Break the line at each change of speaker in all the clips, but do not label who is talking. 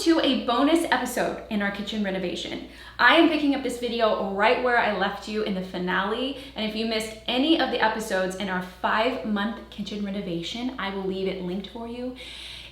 to a bonus episode in our kitchen renovation. I am picking up this video right where I left you in the finale, and if you missed any of the episodes in our 5-month kitchen renovation, I will leave it linked for you.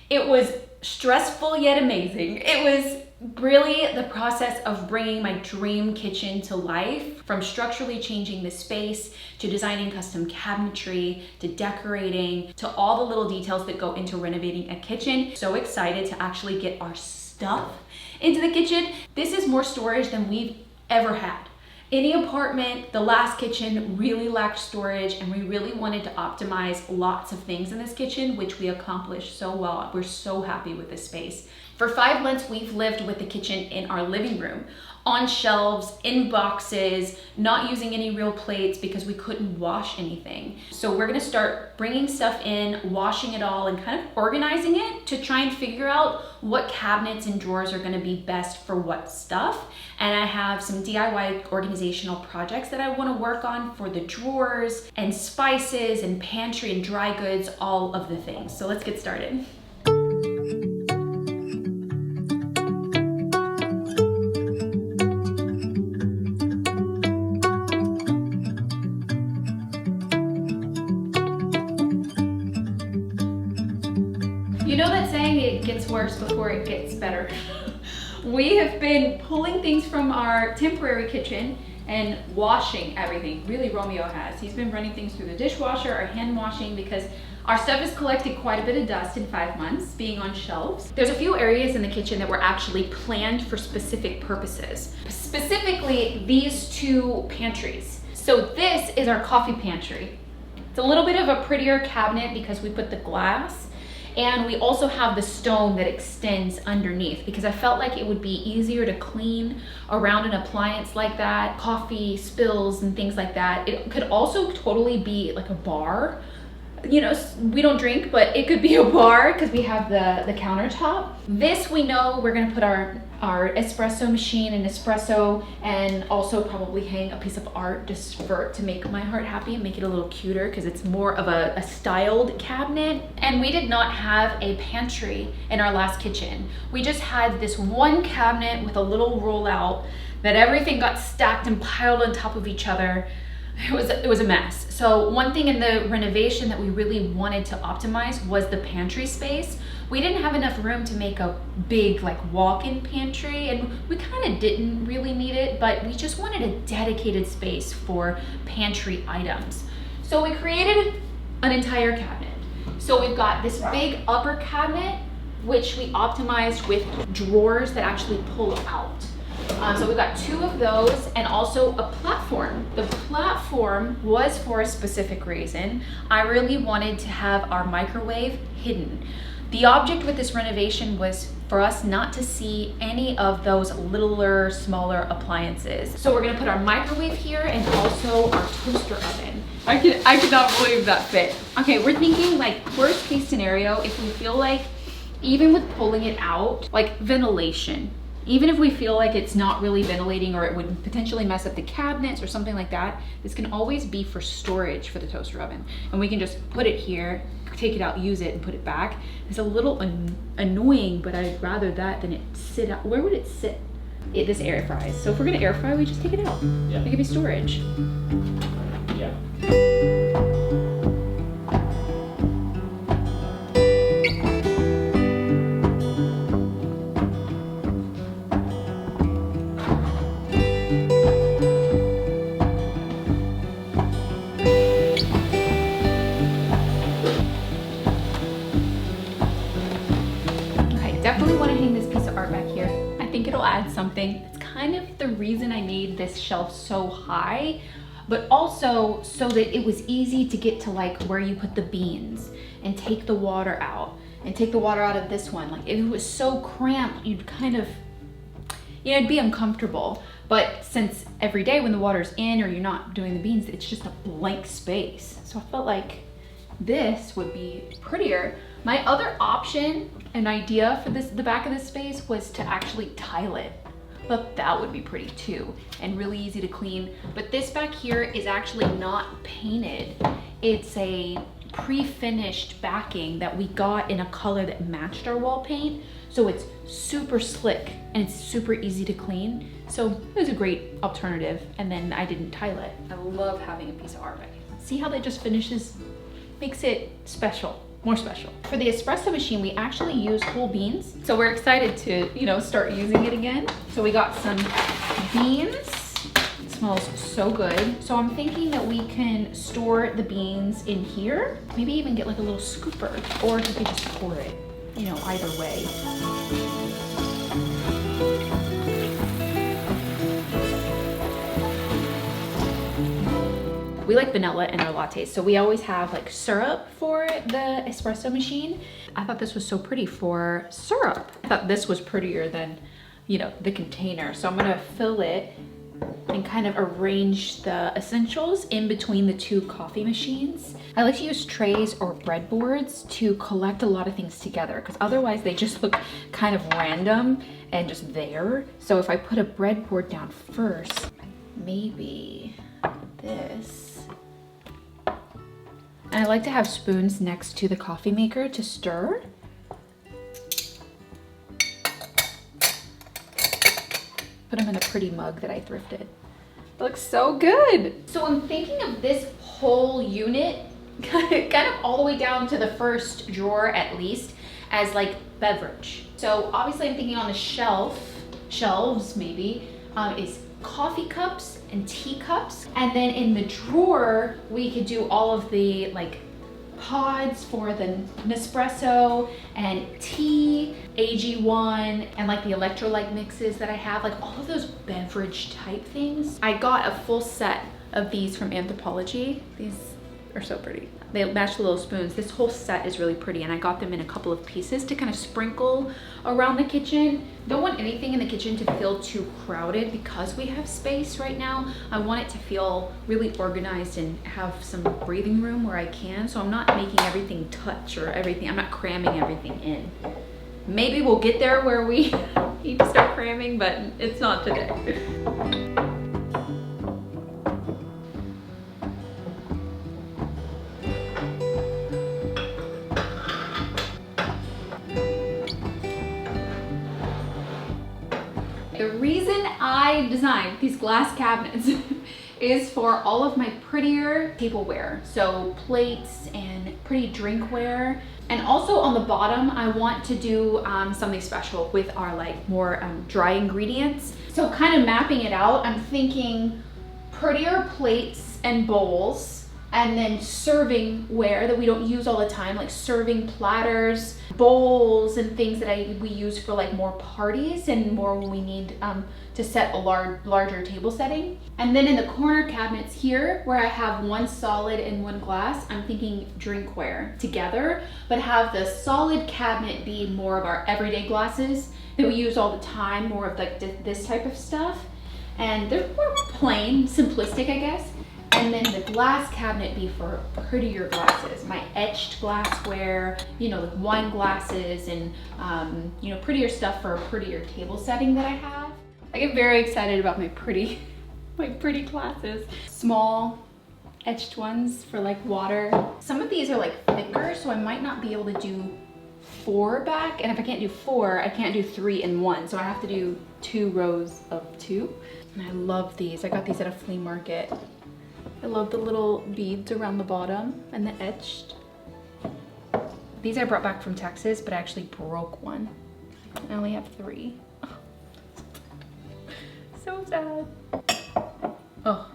It was stressful yet amazing. It was really the process of bringing my dream kitchen to life, from structurally changing the space, to designing custom cabinetry, to decorating, to all the little details that go into renovating a kitchen. So excited to actually get our stuff into the kitchen. This is more storage than we've ever had. Any apartment, the last kitchen really lacked storage, and we really wanted to optimize lots of things in this kitchen, which we accomplished so well. We're so happy with this space. For 5 months, we've lived with the kitchen in our living room, on shelves, in boxes, not using any real plates because we couldn't wash anything. So we're gonna start bringing stuff in, washing it all, and kind of organizing it to try and figure out what cabinets and drawers are gonna be best for what stuff. And I have some DIY organizational projects that I wanna work on for the drawers and spices and pantry and dry goods, all of the things. So let's get started. You know that saying, it gets worse before it gets better. We have been pulling things from our temporary kitchen and washing everything. Really, Romeo has. He's been running things through the dishwasher or hand washing because our stuff has collected quite a bit of dust in 5 months being on shelves. There's a few areas in the kitchen that were actually planned for specific purposes. Specifically, these 2 pantries. So this is our coffee pantry. It's a little bit of a prettier cabinet because we put the glass. And we also have the stone that extends underneath because I felt like it would be easier to clean around an appliance like that, coffee spills and things like that. It could also totally be like a bar. You know, we don't drink, but it could be a bar because we have the countertop. This, we know we're gonna put our espresso machine and espresso, and also probably hang a piece of art just to make my heart happy and make it a little cuter because it's more of a styled cabinet. And we did not have a pantry in our last kitchen. We just had this one cabinet with a little rollout that everything got stacked and piled on top of each other. It was a mess. So one thing in the renovation that we really wanted to optimize was the pantry space. We didn't have enough room to make a big like walk-in pantry, and we kind of didn't really need it, but we just wanted a dedicated space for pantry items. So we created an entire cabinet. So we've got this big upper cabinet, which we optimized with drawers that actually pull out. So we've got 2 of those, and also a platform. The platform was for a specific reason. I really wanted to have our microwave hidden. The object with this renovation was for us not to see any of those littler, smaller appliances. So we're gonna put our microwave here and also our toaster oven. I could not believe that fit. Okay, we're thinking like worst case scenario, if we feel like, even with pulling it out, like ventilation. Even if we feel like it's not really ventilating or it would potentially mess up the cabinets or something like that, this can always be for storage for the toaster oven. And we can just put it here, take it out, use it, and put it back. It's a little annoying, but I'd rather that than it sit out. Where would it sit? This air fries. So if we're gonna air fry, we just take it out. Yeah. It could be storage.
Yeah.
Definitely want to hang this piece of art back here. I think it'll add something. It's kind of the reason I made this shelf so high, but also so that it was easy to get to like where you put the beans and take the water out and take the water out of this one. Like if it was so cramped, you'd kind of, you know, it'd be uncomfortable. But since every day when the water's in or you're not doing the beans, it's just a blank space. So I felt like this would be prettier. My other option, an idea for the back of this space, was to actually tile it. But that would be pretty too, and really easy to clean. But this back here is actually not painted. It's a pre-finished backing that we got in a color that matched our wall paint. So it's super slick and it's super easy to clean. So it was a great alternative. And then I didn't tile it. I love having a piece of art. See how that just finishes, makes it special, more special. For the espresso machine, we actually use whole beans. So we're excited to, you know, start using it again. So we got some beans. It smells so good. So I'm thinking that we can store the beans in here. Maybe even get like a little scooper, or you could just pour it, you know, either way. We like vanilla in our lattes, so we always have like syrup for the espresso machine. I thought this was so pretty for syrup. I thought this was prettier than, you know, the container. So I'm gonna fill it and kind of arrange the essentials in between the two coffee machines. I like to use trays or breadboards to collect a lot of things together, because otherwise they just look kind of random and just there. So if I put a breadboard down first, maybe this. And I like to have spoons next to the coffee maker to stir. Put them in a pretty mug that I thrifted. It looks so good. So I'm thinking of this whole unit, kind of all the way down to the first drawer at least, as like beverage. So obviously I'm thinking on the shelves maybe, is coffee cups and teacups. And then in the drawer, we could do all of the like pods for the Nespresso and tea, AG1, and like the electrolyte mixes that I have, like all of those beverage type things. I got a full set of these from Anthropology. These are so pretty. They match the little spoons. This whole set is really pretty, and I got them in a couple of pieces to kind of sprinkle around the kitchen. Don't want anything in the kitchen to feel too crowded because we have space right now. I want it to feel really organized and have some breathing room where I can. So I'm not making everything touch or everything. I'm not cramming everything in. Maybe we'll get there where we need to start cramming, but it's not today. The reason I designed these glass cabinets is for all of my prettier tableware. So plates and pretty drinkware. And also on the bottom, I want to do something special with our like more dry ingredients. So kind of mapping it out, I'm thinking prettier plates and bowls, and then serving ware that we don't use all the time, like serving platters, bowls, and things that we use for like more parties and more when we need to set a larger table setting. And then in the corner cabinets here, where I have one solid and one glass, I'm thinking drinkware together, but have the solid cabinet be more of our everyday glasses that we use all the time, more of like this type of stuff. And they're more plain, simplistic, I guess. And then the glass cabinet be for prettier glasses, my etched glassware, you know, like wine glasses and, you know, prettier stuff for a prettier table setting that I have. I get very excited about my pretty glasses. Small etched ones for like water. Some of these are like thicker, so I might not be able to do 4 back. And if I can't do 4, I can't do 3 in 1. So I have to do 2 rows of 2. And I love these. I got these at a flea market. I love the little beads around the bottom and the etched. These I brought back from Texas, but I actually broke one. I only have 3. So sad. Oh,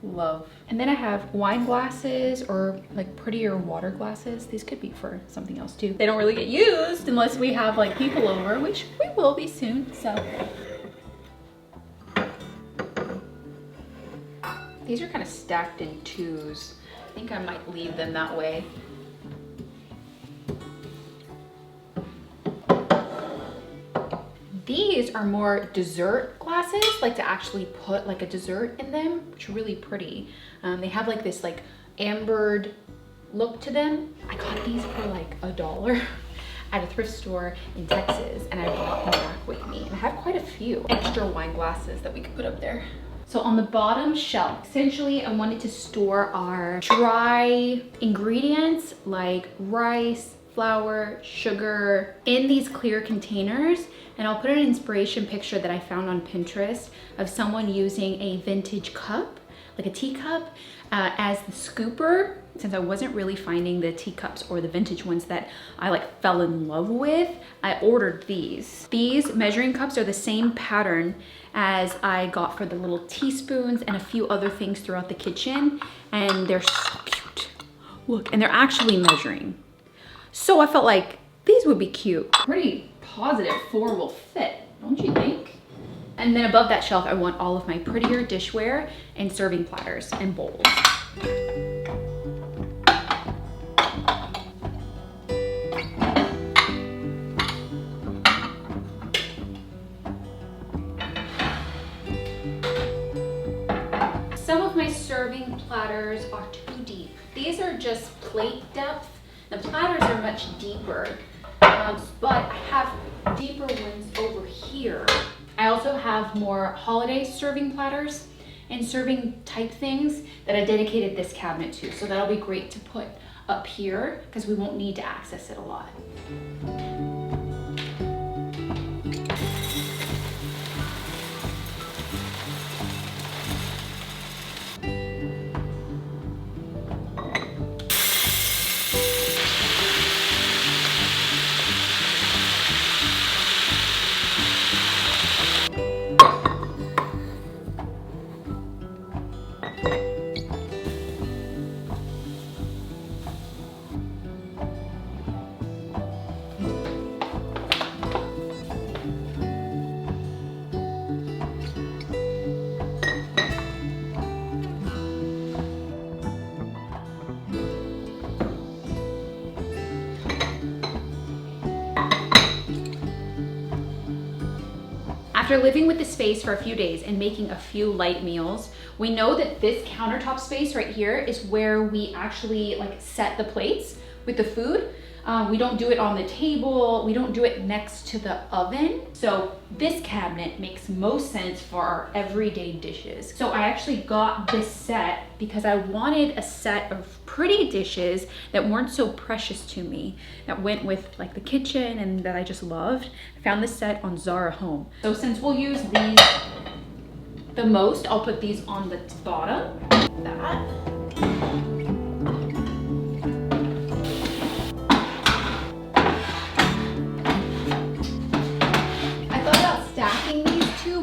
love. And then I have wine glasses or like prettier water glasses. These could be for something else too. They don't really get used unless we have like people over, which we will be soon, so. These are kind of stacked in 2s. I think I might leave them that way. These are more dessert glasses, like to actually put like a dessert in them, which are really pretty. They have like this like ambered look to them. I got these for like $1 at a thrift store in Texas, and I brought them back with me. And I have quite a few extra wine glasses that we could put up there. So on the bottom shelf, essentially I wanted to store our dry ingredients like rice, flour, sugar in these clear containers. And I'll put an inspiration picture that I found on Pinterest of someone using a vintage cup, like a teacup, as the scooper. Since I wasn't really finding the teacups or the vintage ones that I like fell in love with, I ordered these. These measuring cups are the same pattern as I got for the little teaspoons and a few other things throughout the kitchen. And they're so cute. Look, and they're actually measuring. So I felt like these would be cute. Pretty positive formal fit, don't you think? And then above that shelf, I want all of my prettier dishware and serving platters and bowls. Some of my serving platters are too deep. These are just plate depth. The platters are much deeper, but I have deeper ones over here. I also have more holiday serving platters and serving type things that I dedicated this cabinet to. So that'll be great to put up here because we won't need to access it a lot. After living with the space for a few days and making a few light meals, we know that this countertop space right here is where we actually like set the plates with the food. We don't do it on the table. We don't do it next to the oven. So this cabinet makes most sense for our everyday dishes. So I actually got this set because I wanted a set of pretty dishes that weren't so precious to me, that went with like the kitchen and that I just loved. I found this set on Zara Home. So since we'll use these the most, I'll put these on the bottom. That.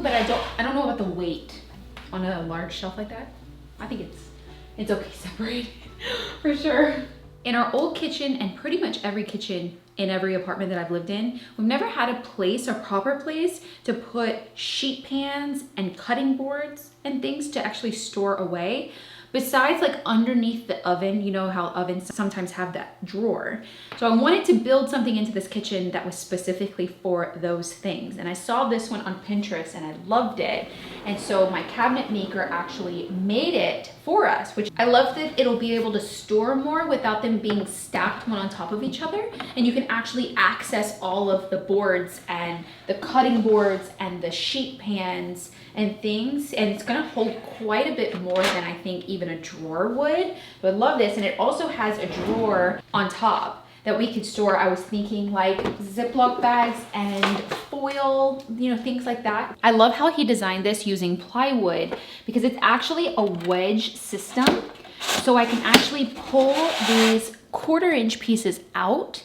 But I don't know about the weight on a large shelf like that. I think it's okay separated for sure. In our old kitchen and pretty much every kitchen in every apartment that I've lived in, we've never had a place, a proper place to put sheet pans and cutting boards and things to actually store away. Besides like underneath the oven, you know how ovens sometimes have that drawer. So I wanted to build something into this kitchen that was specifically for those things. And I saw this one on Pinterest and I loved it. And so my cabinet maker actually made it for us, which I love that it'll be able to store more without them being stacked one on top of each other. And you can actually access all of the boards and the cutting boards and the sheet pans and things, and it's gonna hold quite a bit more than I think even a drawer would. But I love this, and it also has a drawer on top that we could store, I was thinking like Ziploc bags and foil, you know, things like that. I love how he designed this using plywood because it's actually a wedge system. So I can actually pull these 1/4-inch pieces out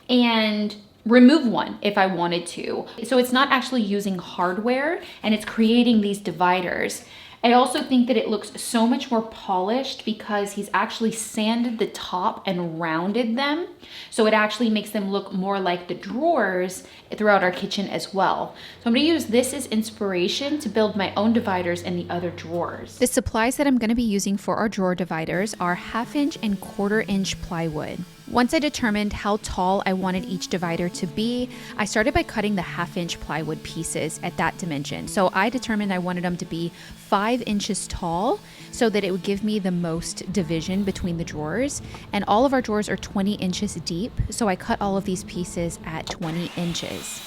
and remove one if I wanted to. So it's not actually using hardware and it's creating these dividers. I also think that it looks so much more polished because he's actually sanded the top and rounded them. So it actually makes them look more like the drawers throughout our kitchen as well. So I'm gonna use this as inspiration to build my own dividers in the other drawers. The supplies that I'm gonna be using for our drawer dividers are 1/2-inch and 1/4-inch plywood. Once I determined how tall I wanted each divider to be, I started by cutting the 1/2-inch plywood pieces at that dimension. So I determined I wanted them to be 5 inches tall so that it would give me the most division between the drawers. And all of our drawers are 20 inches deep, so I cut all of these pieces at 20 inches.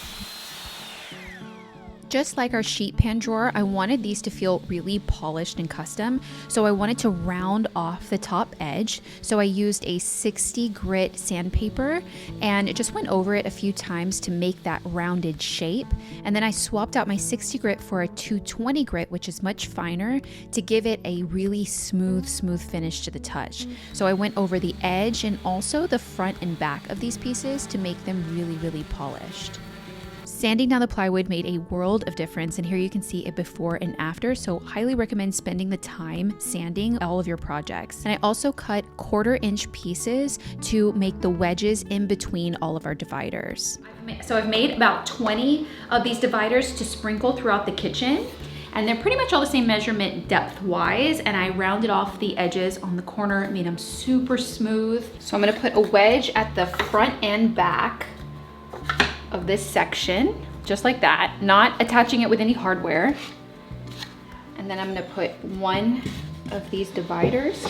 just like our sheet pan drawer, I wanted these to feel really polished and custom. So I wanted to round off the top edge. So I used a 60 grit sandpaper and it just went over it a few times to make that rounded shape. And then I swapped out my 60 grit for a 220 grit, which is much finer, to give it a really smooth finish to the touch. So I went over the edge and also the front and back of these pieces to make them really polished. Sanding down the plywood made a world of difference, and here you can see a before and after, so highly recommend spending the time sanding all of your projects. And I also cut 1/4 inch pieces to make the wedges in between all of our dividers. So I've made about 20 of these dividers to sprinkle throughout the kitchen, and they're pretty much all the same measurement depth-wise, and I rounded off the edges on the corner, made them super smooth. So I'm gonna put a wedge at the front and back of this section, just like that, not attaching it with any hardware. And then I'm gonna put one of these dividers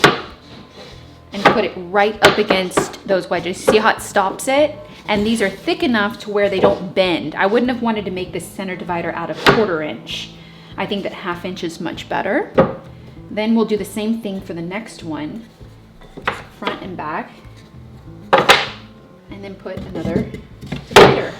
and put it right up against those wedges. See how it stops it? And these are thick enough to where they don't bend. I wouldn't have wanted to make this center divider out of 1/4 inch. I think that 1/2 inch is much better. Then we'll do the same thing for the next one, front and back, and then put another divider.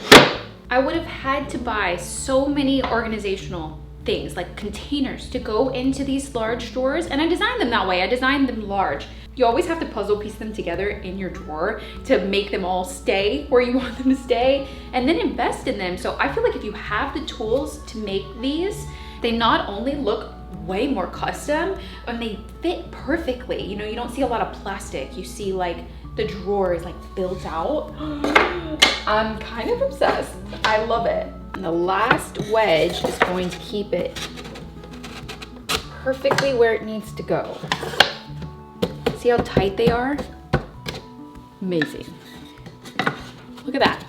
I would have had to buy so many organizational things like containers to go into these large drawers, and I designed them that way. I designed them large. You always have to puzzle piece them together in your drawer to make them all stay where you want them to stay, and then invest in them. So I feel like if you have the tools to make these, they not only look way more custom, and they fit perfectly. You know, you don't see a lot of plastic. You see like the drawer is like built out. I'm kind of obsessed. I love it. And the last wedge is going to keep it perfectly where it needs to go. See how tight they are? Amazing. Look at that.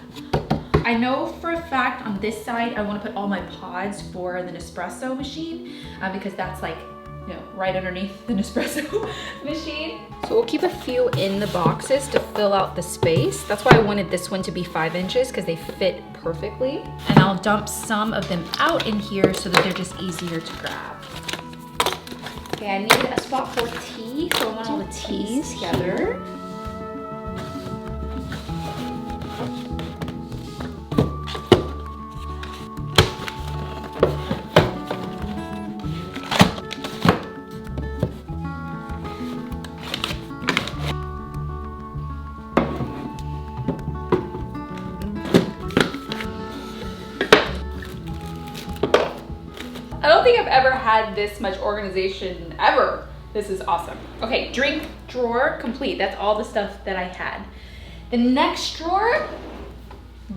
I know for a fact on this side, I want to put all my pods for the Nespresso machine because that's like, you know, right underneath the Nespresso machine. So we'll keep a few in the boxes to fill out the space. That's why I wanted this one to be 5 inches, because they fit perfectly. And I'll dump some of them out in here so that they're just easier to grab. Okay, I need a spot for tea, so I want all the teas together. I don't think I've ever had this much organization ever. This is awesome. Okay, drink drawer complete. That's all the stuff that I had. The next drawer,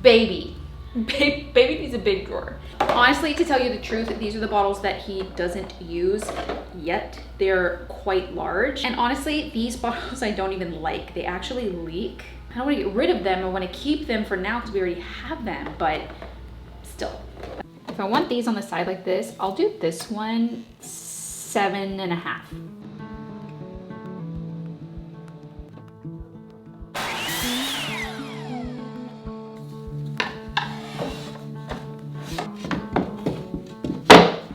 baby. Baby needs a big drawer. Honestly, to tell you the truth, these are the bottles that he doesn't use yet. They're quite large. And honestly, these bottles I don't even like. They actually leak. I don't want to get rid of them. I want to keep them for now because we already have them, but still. If I want these on the side like this, I'll do this one 7.5.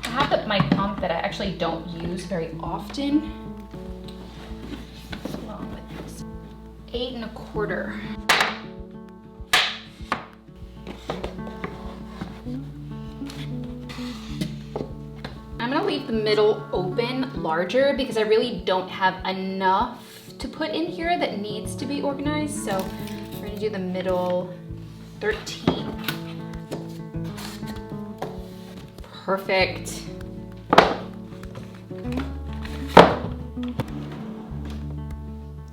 I have my pump that I actually don't use very often. Along with this, 8 1/4. I'm gonna leave the middle open larger because I really don't have enough to put in here that needs to be organized. So we're gonna do the middle 13. Perfect.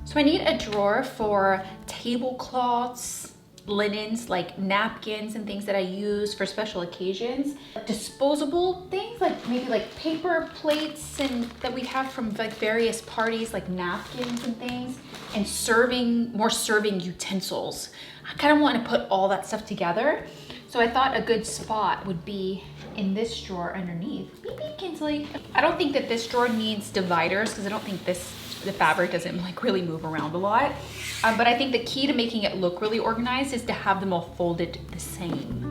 So I need a drawer for tablecloths, linens like napkins and things that I use for special occasions. Disposable things like maybe like paper plates and that we have from like various parties, like napkins and things, and more serving utensils. I kind of want to put all that stuff together. So I thought a good spot would be in this drawer underneath. Beep, beep, Kinsley. I don't think that this drawer needs dividers because I don't think the fabric doesn't like really move around a lot. But I think the key to making it look really organized is to have them all folded the same.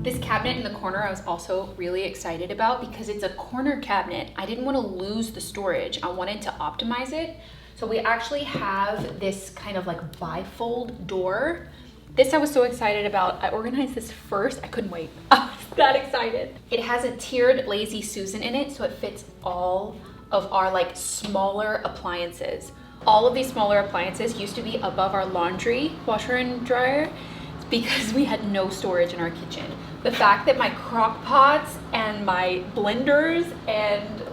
This cabinet in the corner I was also really excited about because it's a corner cabinet. I didn't want to lose the storage. I wanted to optimize it. So we actually have this kind of like bifold door. This I was so excited about. I organized this first. I couldn't wait. I was that excited. It has a tiered Lazy Susan in it, so it fits all of our like smaller appliances. All of these smaller appliances used to be above our laundry washer and dryer because we had no storage in our kitchen. The fact that my crock pots and my blenders and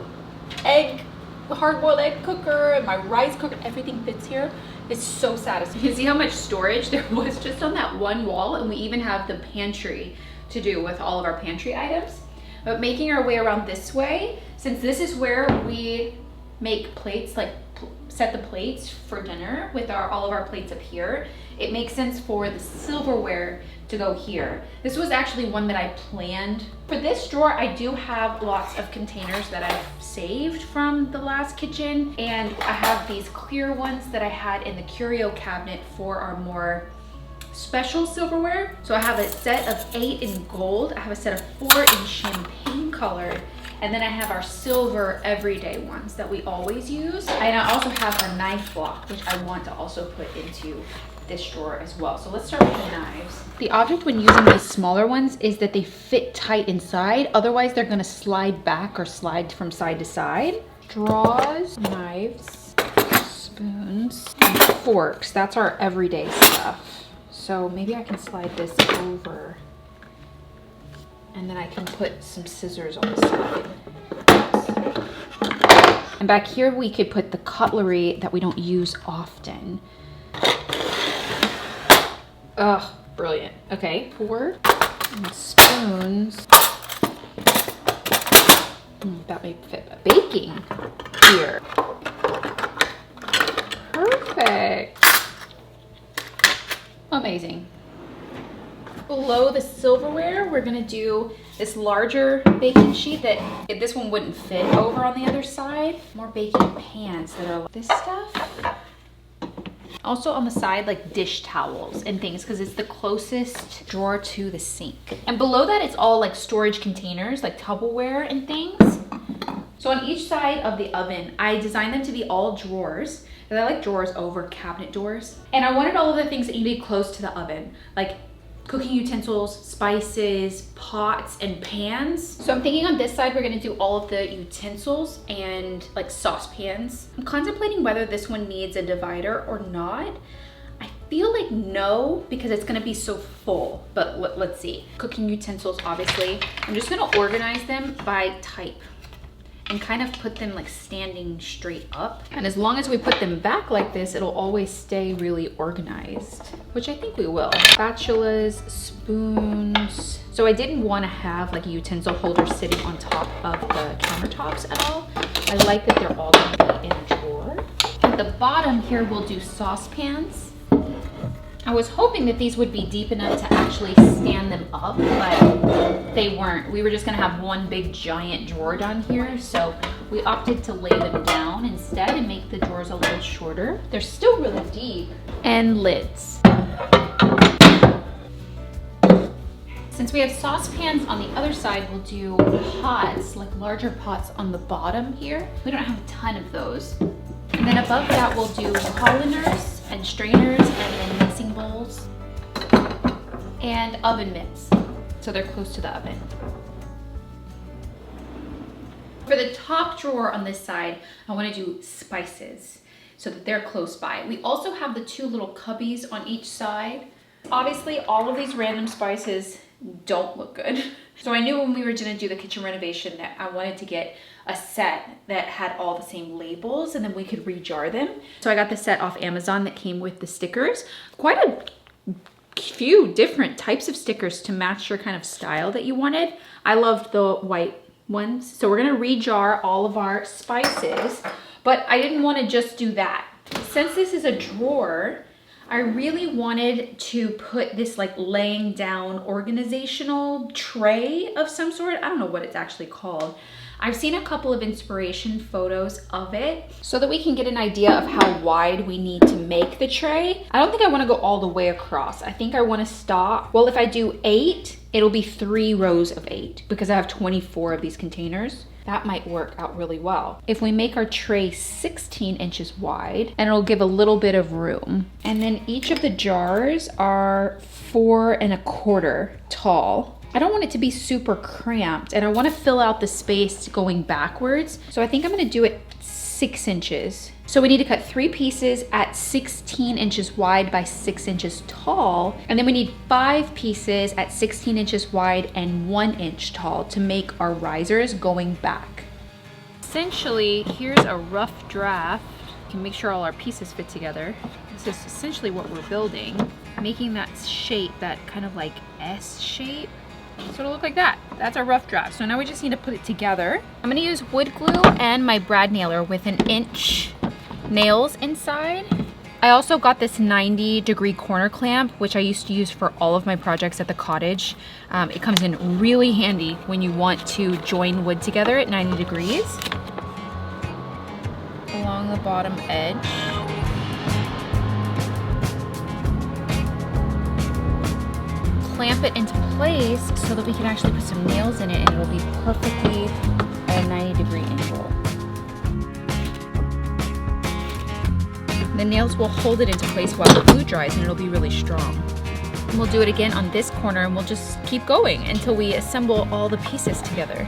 hard-boiled egg cooker and my rice cooker, everything fits here. It's so satisfying. You can see how much storage there was just on that one wall, and we even have the pantry to do with all of our pantry items. But making our way around this way, since this is where we make plates, like set the plates for dinner with all of our plates up here, it makes sense for the silverware to go here. This was actually one that I planned. For this drawer, I do have lots of containers that I've saved from the last kitchen, and I have these clear ones that I had in the curio cabinet for our more special silverware. So I have a set of 8 in gold, I have a set of 4 in champagne colored, and then I have our silver everyday ones that we always use. And I also have our knife block, which I want to also put into this drawer as well. So let's start with the knives. The object when using these smaller ones is that they fit tight inside. Otherwise they're gonna slide back or slide from side to side. Straws, knives, spoons, and forks. That's our everyday stuff. So maybe I can slide this over and then I can put some scissors on the side. And back here we could put the cutlery that we don't use often. Ugh, brilliant. Okay, fork and spoons. That may fit. Baking here. Perfect. Amazing. Below the silverware, we're gonna do this larger baking sheet that this one wouldn't fit over on the other side. More baking pans that are like this stuff. Also on the side, like dish towels and things, because it's the closest drawer to the sink. And below that, it's all like storage containers, like Tableware and things. So on each side of the oven, I designed them to be all drawers, because I like drawers over cabinet doors. And I wanted all of the things that you need close to the oven, like cooking utensils, spices, pots, and pans. So I'm thinking on this side, we're gonna do all of the utensils and like saucepans. I'm contemplating whether this one needs a divider or not. I feel like no, because it's gonna be so full, but let's see. Cooking utensils, obviously. I'm just gonna organize them by type and kind of put them like standing straight up. And as long as we put them back like this, it'll always stay really organized, which I think we will. Spatulas, spoons. So I didn't want to have like a utensil holder sitting on top of the countertops at all. I like that they're all gonna be in a drawer. At the bottom here, we'll do saucepans. I was hoping that these would be deep enough to actually stand them up, but they weren't. We were just gonna have one big giant drawer down here, so we opted to lay them down instead and make the drawers a little shorter. They're still really deep. And lids. Since we have saucepans on the other side, we'll do pots, like larger pots on the bottom here. We don't have a ton of those. And then above that, we'll do coliners and strainers and then mixing bowls and oven mitts, so they're close to the oven. For the top drawer on this side, I want to do spices so that they're close by. We also have the 2 little cubbies on each side. Obviously, all of these random spices don't look good. So I knew when we were gonna do the kitchen renovation that I wanted to get a set that had all the same labels and then we could rejar them. So I got the set off Amazon that came with the stickers. Quite a few different types of stickers to match your kind of style that you wanted. I loved the white ones. So we're gonna rejar all of our spices, but I didn't wanna just do that. Since this is a drawer, I really wanted to put this like laying down organizational tray of some sort. I don't know what it's actually called. I've seen a couple of inspiration photos of it so that we can get an idea of how wide we need to make the tray. I don't think I want to go all the way across. I think I want to stop. Well, if I do 8, it'll be 3 rows of 8 because I have 24 of these containers. That might work out really well. If we make our tray 16 inches wide, and it'll give a little bit of room. And then each of the jars are 4 1/4 tall. I don't want it to be super cramped, and I want to fill out the space going backwards. So I think I'm gonna do it 6 inches. So we need to cut 3 pieces at 16 inches wide by 6 inches tall. And then we need 5 pieces at 16 inches wide and 1 inch tall to make our risers going back. Essentially, here's a rough draft. We can make sure all our pieces fit together. This is essentially what we're building. Making that shape, that kind of like S shape. So it'll look like that. That's our rough draft. So now we just need to put it together. I'm gonna use wood glue and my brad nailer with 1 inch nails inside. I also got this 90-degree corner clamp, which I used to use for all of my projects at the cottage. It comes in really handy when you want to join wood together at 90 degrees. Along the bottom edge. Clamp it into place so that we can actually put some nails in it and it'll be perfectly at a 90-degree angle. The nails will hold it into place while the glue dries and it'll be really strong. And we'll do it again on this corner and we'll just keep going until we assemble all the pieces together.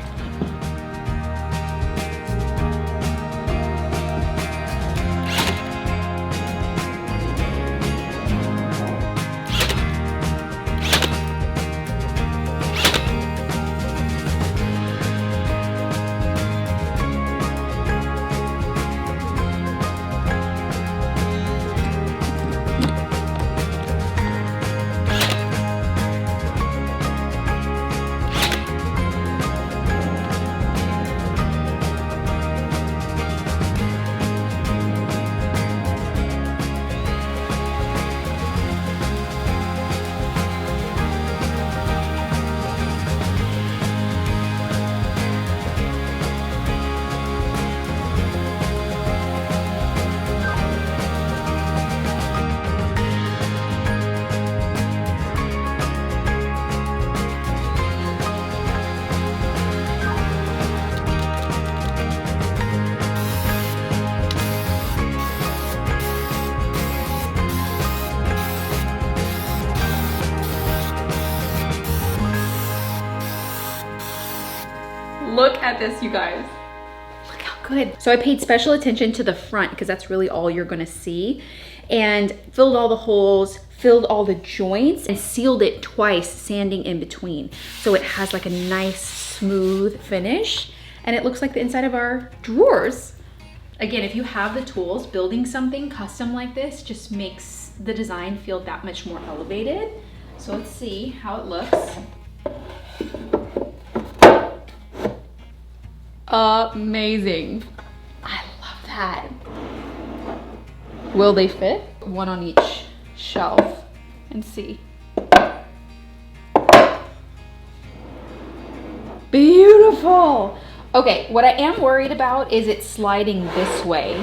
Look at this, you guys. Look how good. So I paid special attention to the front because that's really all you're gonna see, and filled all the holes, filled all the joints, and sealed it twice, sanding in between. So it has like a nice smooth finish, and it looks like the inside of our drawers. Again, if you have the tools, building something custom like this just makes the design feel that much more elevated. So let's see how it looks. Amazing. I love that. Will they fit? One on each shelf and see. Beautiful. Okay, what I am worried about is it sliding this way.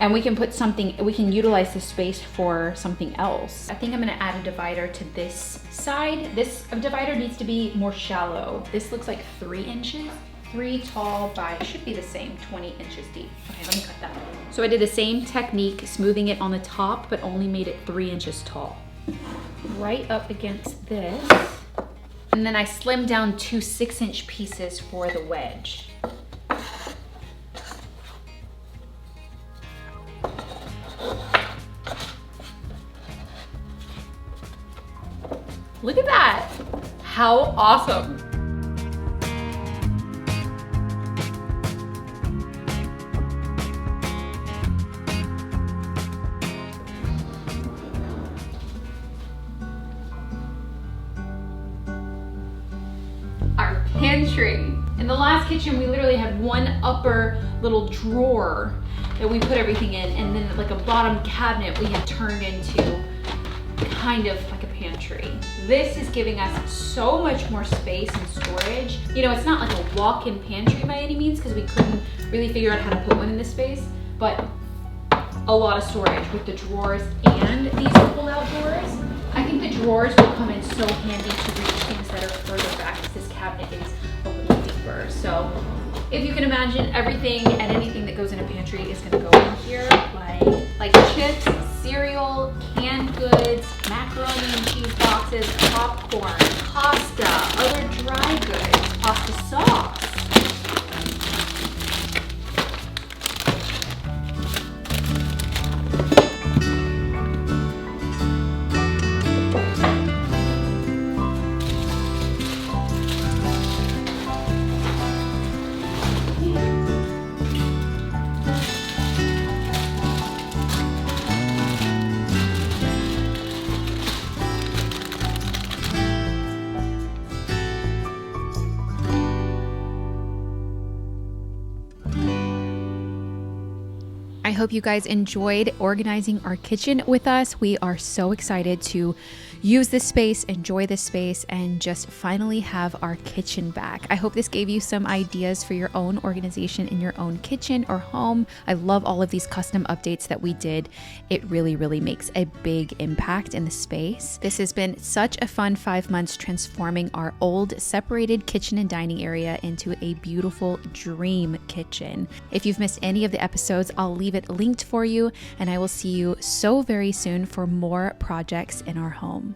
And we can put something, we can utilize this space for something else. I think I'm gonna add a divider to this side. This divider needs to be more shallow. This looks like 3 inches. 3 tall by, should be the same, 20 inches deep. Okay, let me cut that. So I did the same technique, smoothing it on the top, but only made it 3 inches tall. Right up against this. And then I slimmed down 2 6-inch pieces for the wedge. Look at that. How awesome. Our pantry. In the last kitchen, we literally had one upper little drawer that we put everything in, and then like a bottom cabinet we had turned into kind of like a pantry. This is giving us so much more space and storage. You know, it's not like a walk-in pantry by any means because we couldn't really figure out how to put one in this space, but a lot of storage with the drawers and these pull-out drawers. I think the drawers will come in so handy to reach things that are further back because this cabinet is a little deeper. So if you can imagine, everything and anything that goes in a pantry is gonna go in here, like chips, cereal, canned goods, macaroni and cheese boxes, popcorn, pasta, other dry goods, pasta sauce. I hope you guys enjoyed organizing our kitchen with us. We are so excited to use this space, enjoy this space, and just finally have our kitchen back. I hope this gave you some ideas for your own organization in your own kitchen or home. I love all of these custom updates that we did. It really, really makes a big impact in the space. This has been such a fun 5 months transforming our old separated kitchen and dining area into a beautiful dream kitchen. If you've missed any of the episodes, I'll leave it linked for you, and I will see you so very soon for more projects in our home.